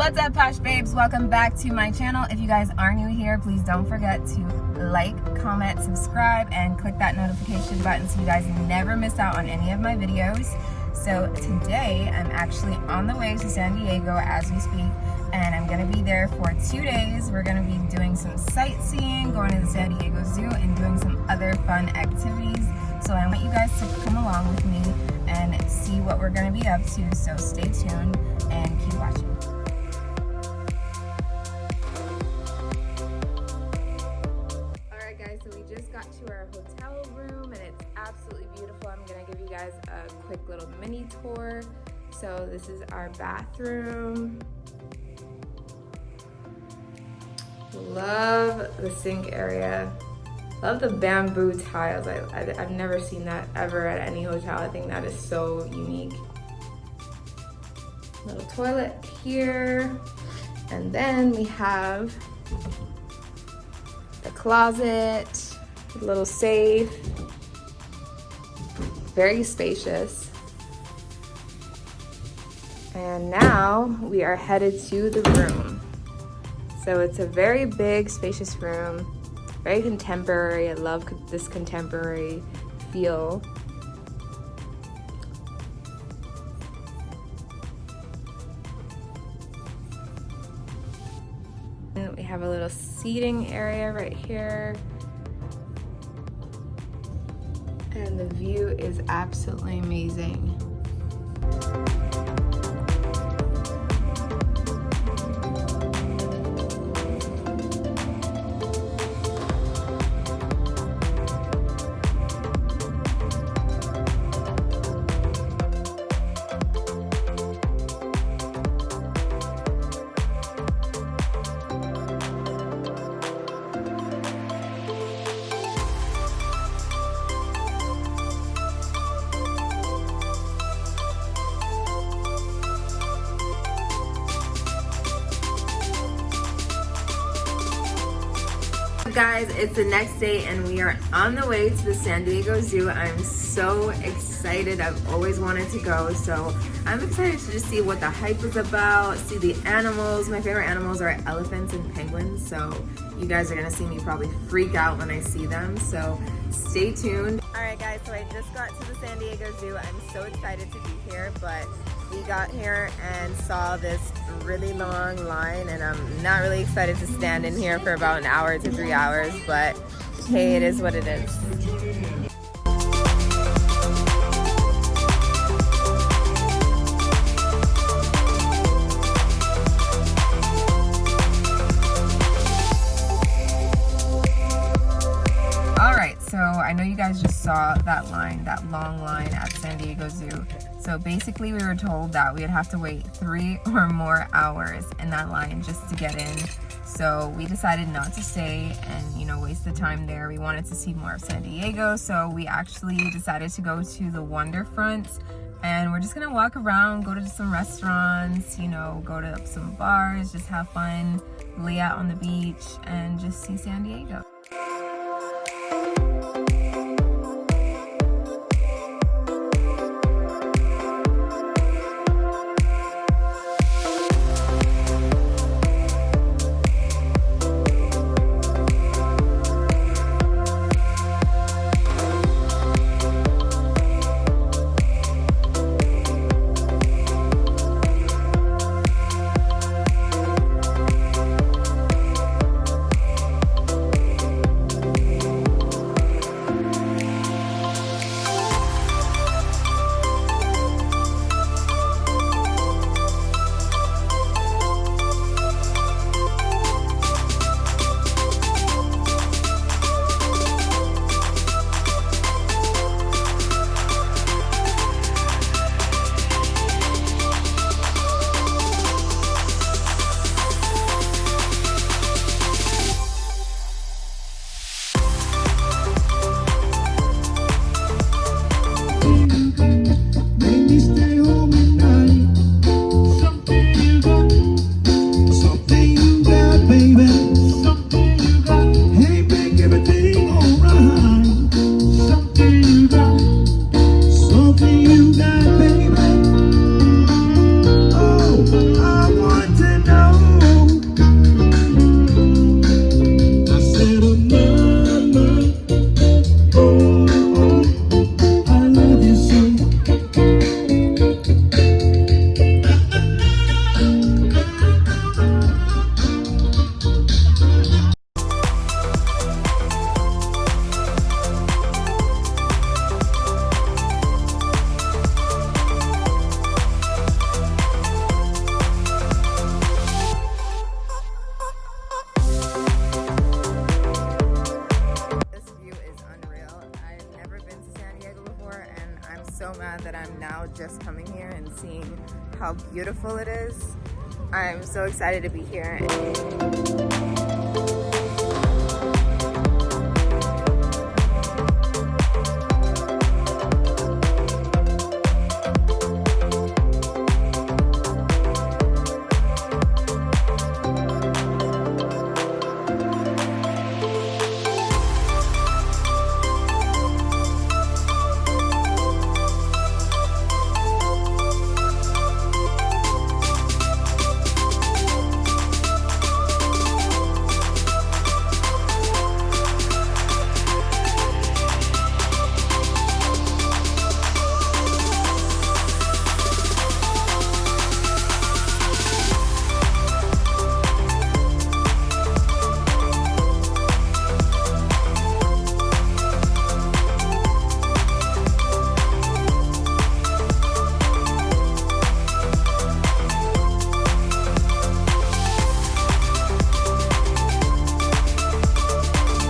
What's up, Posh Babes? Welcome back to my channel. If you guys are new here, please don't forget to like, comment, subscribe, and click that notification button so you guys never miss out on any of my videos. So today, I'm actually on the way to San Diego as we speak, and I'm gonna be there for 2 days. We're gonna be doing some sightseeing, going to the San Diego Zoo, and doing some other fun activities. So I want you guys to come along with me and see what we're gonna be up to, so stay tuned and keep watching. Alright guys, so we just got to our hotel room and it's absolutely beautiful. I'm gonna give you guys a quick little mini tour. So this is our bathroom. Love the sink area. Love the bamboo tiles. I've never seen that ever at any hotel. I think that is so unique. Little toilet here. And then we have the closet, a little safe, very spacious. And now we are headed to the room. So it's a very big, spacious room. Very contemporary. I love this contemporary feel. And we have a little seating area right here. And the view is absolutely amazing. Guys, it's the next day and we are on the way to the San Diego Zoo. I'm so excited. I've always wanted to go, so I'm excited to just see what the hype is about, see the animals. My favorite animals are elephants and penguins, so you guys are gonna see me probably freak out when I see them, so stay tuned. Alright guys, so I just got to the San Diego Zoo. I'm so excited to be here, but we got here and saw this really long line, and I'm not really excited to stand in here for about an hour to 3 hours, but hey, it is what it is. So I know you guys just saw that line, that long line at San Diego Zoo. So basically we were told that we'd have to wait 3 or more hours in that line just to get in. So we decided not to stay and, you know, waste the time there. We wanted to see more of San Diego. So we actually decided to go to the Wonderfront, and we're just gonna walk around, go to some restaurants, you know, go to some bars, just have fun, lay out on the beach and just see San Diego. how beautiful it is. I'm so excited to be here.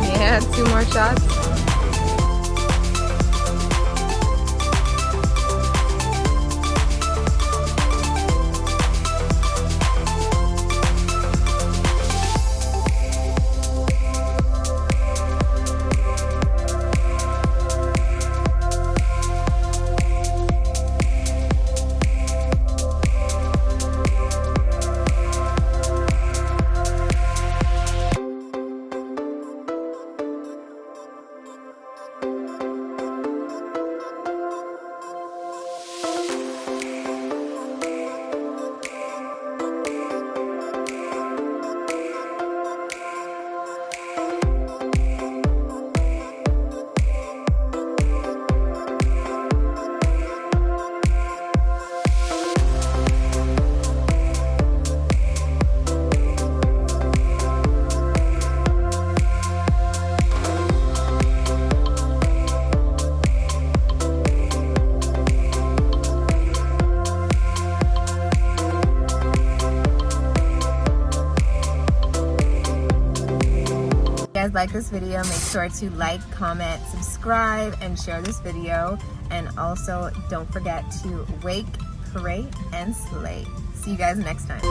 Yeah, 2 more shots. If you guys like this video, make sure to like, comment, subscribe, and share this video. And also, don't forget to wake, pray, and slay. See you guys next time.